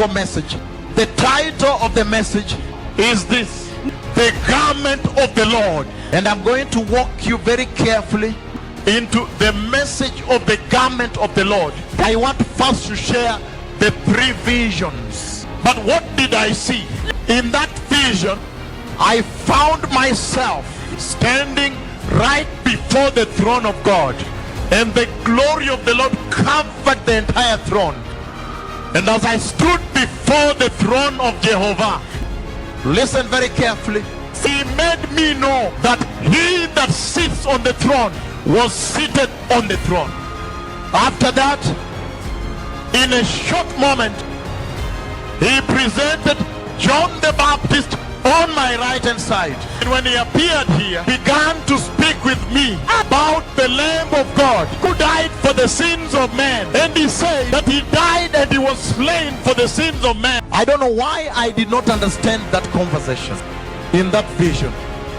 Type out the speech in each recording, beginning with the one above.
biblical message. The title of the message is this: The Garment of the Lord. And I'm going to walk you very carefully into the message of the garment of the Lord. I want first to share the three visions. But what did I see? In that vision, I found myself standing right before the throne of God, and the glory of the Lord covered the entire throne. And as I stood before the throne of Jehovah, listen very carefully, he made me know that he that sits on the throne was seated on the throne. After that, in a short moment, he presented John the Baptist on my right hand side. And when he appeared here, began to speak with me about the Lamb of God who died for the sins of man. And he said that he died and he was slain for the sins of man. I don't know why I did not understand that conversation in that vision.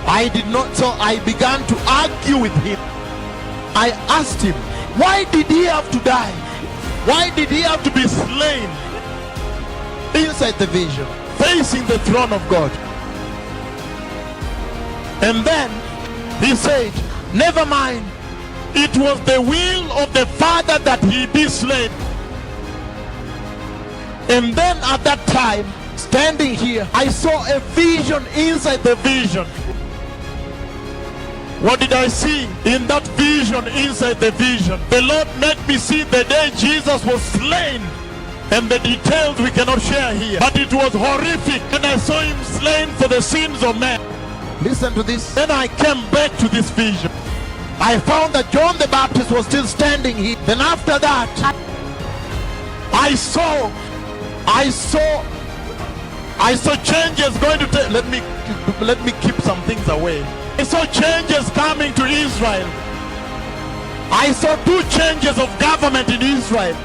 I did not, so I began to argue with him. I asked him, why did he have to die? Why did he have to be slain inside the vision, facing the throne of God? And then he said, never mind, it was the will of the Father that he be slain. And then at that time, standing here, I saw a vision inside the vision. What did I see in that vision inside the vision? The Lord made me see the day Jesus was slain. And the details we cannot share here, but it was horrific. And I saw him slain for the sins of men. Listen to this. Then I came back to this vision. I found that John the Baptist was still standing here. Then after that, I saw changes going to take. Let me keep some things away. I saw changes coming to Israel. I saw two changes of government in Israel.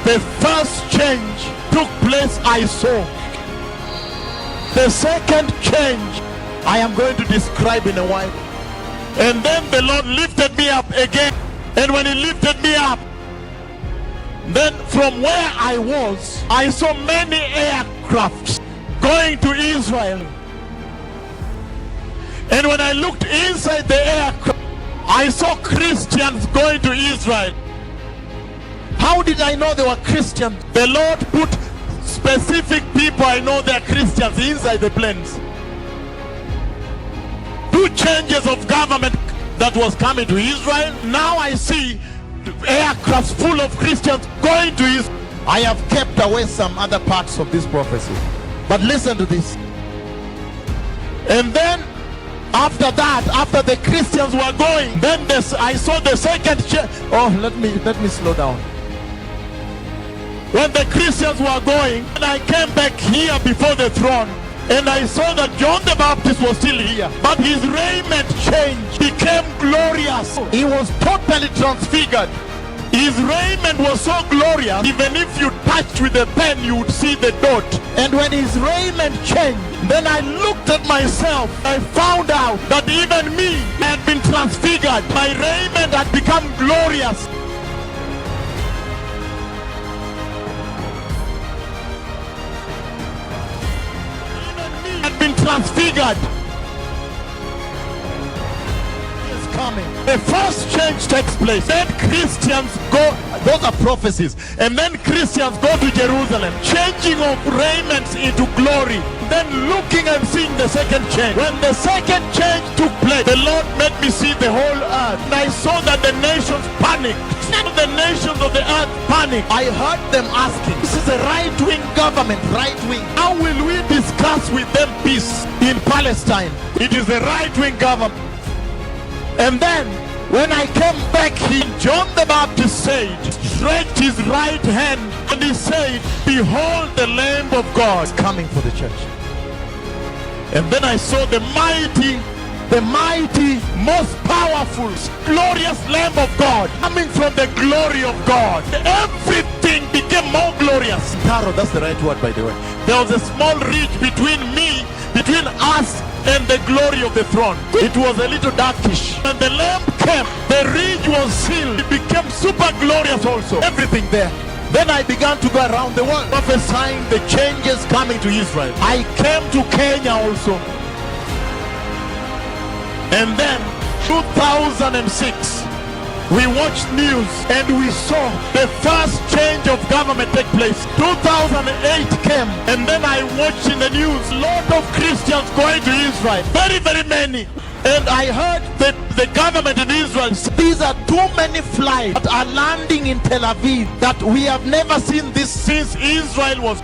The first change took place, I saw. The second change, I am going to describe in a while. And then the Lord lifted me up again. And when he lifted me up, then from where I was, I saw many aircrafts going to Israel. And when I looked inside the aircraft, I saw Christians going to Israel. How did I know they were Christians? The Lord put specific people I know they are Christians inside the planes. Two changes of government that was coming to Israel. Now I see aircrafts full of Christians going to Israel. I have kept away some other parts of this prophecy. But listen to this. And then after that, after the Christians were going, then I saw the second change. Oh, let me slow down. When the Christians were going, and I came back here before the throne, and I saw that John the Baptist was still here, but his raiment changed, became glorious. He was totally transfigured. His raiment was so glorious, even if you touched with a pen, you would see the dot. And when his raiment changed, then I looked at myself. I found out that even me had been transfigured. My raiment had become glorious. Had been transfigured. Is coming. The first change takes place. Then Christians go, those are prophecies. And then Christians go to Jerusalem, changing of raiments into glory. Then looking and seeing the second change. When the second change took place, the Lord made me see the whole earth. And I saw that the nations panicked. The nations of the earth panicked. I heard them asking, this is a right-wing government, right-wing. How will we discuss with them peace in Palestine? It is a right-wing government. And then, when I came back here, John the Baptist said, stretched his right hand, and he said, behold the Lamb of God coming for the church. And then I saw the mighty, most powerful, glorious Lamb of God coming from the glory of God. Everything became more glorious. Taro, that's the right word, by the way. There was a small ridge between us and the glory of the throne. It was a little darkish. When the Lamb came, the ridge was sealed. It became super glorious also. Everything there. Then I began to go around the world prophesying the changes coming to Israel. I came to Kenya also. And then 2006, we watched news and we saw the first change of government take place. 2008 came and then I watched in the news lot of Christians going to Israel. Very, very many. And I heard that the government in Israel said, these are too many flights that are landing in Tel Aviv, that we have never seen this since Israel was.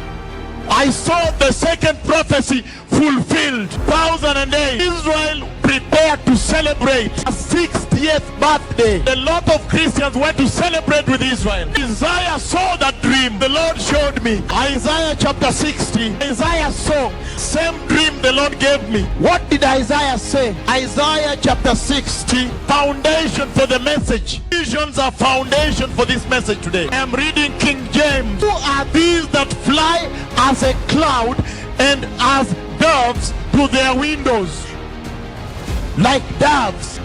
I saw the second prophecy fulfilled. 2008, Israel prepared to celebrate a 60th birthday. A lot of Christians went to celebrate with Israel. Isaiah saw that dream the Lord showed me. Isaiah chapter 60. Isaiah saw same dream the Lord gave me. What did Isaiah say? Isaiah chapter 60. Foundation for the message. Visions are foundation for this message today. I am reading King James. Who are these that fly as a cloud and as doves to their windows? Like doves.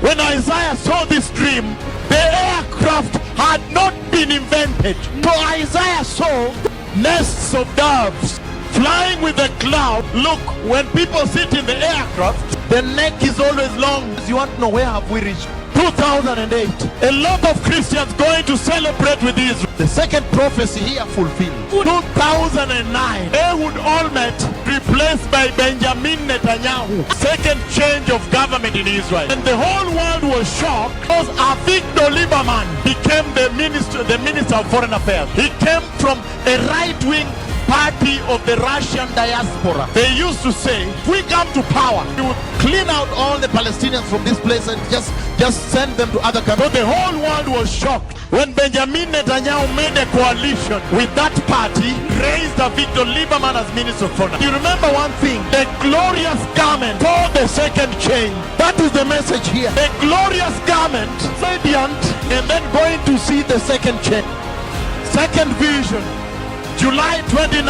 When Isaiah saw this dream, the aircraft had not been invented. So Isaiah saw nests of doves flying with a cloud. Look, when people sit in the aircraft, the neck is always long. You want to know where have we reached? 2008. A lot of Christians going to celebrate with Israel. The second prophecy here fulfilled. 2009. Ehud Olmert replaced by Benjamin Netanyahu. Second change of government in Israel. And the whole world was shocked because Avigdor Lieberman became the minister of foreign affairs. He came from a right-wing party of the Russian diaspora. They used to say, if we come to power, we would clean out all the Palestinians from this place and just send them to other countries. So the whole world was shocked when Benjamin Netanyahu made a coalition with that party, raised Avigdor Lieberman as minister of foreign. You remember one thing, the glorious garment for the second change. That is the message here. The glorious garment, radiant, and then going to see the second change. Second vision. July 29,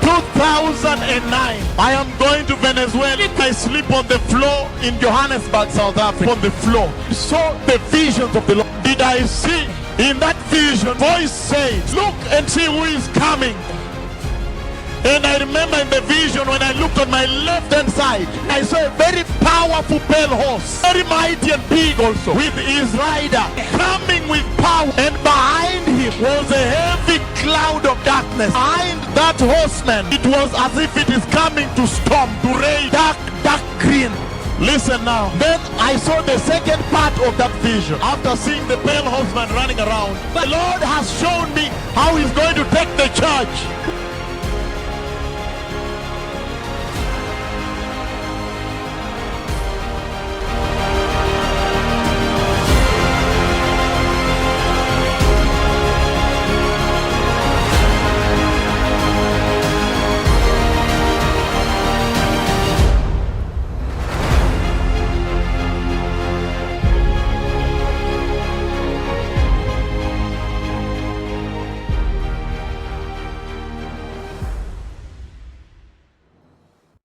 2009. I am going to Venezuela. I sleep on the floor in Johannesburg, South Africa. On the floor. Saw the visions of the Lord. Did I see in that vision? Voice says, look and see who is coming. And I remember in the vision when I looked on my left hand side, I saw a very powerful pale horse, very mighty and big also, with his rider coming with power. And behind him was a heavy cloud of darkness. Behind that horseman, it was as if it is coming to storm, to rain, dark green. Listen now. Then I saw the second part of that vision. After seeing the pale horseman running around, the Lord has shown me how he's going to take the church.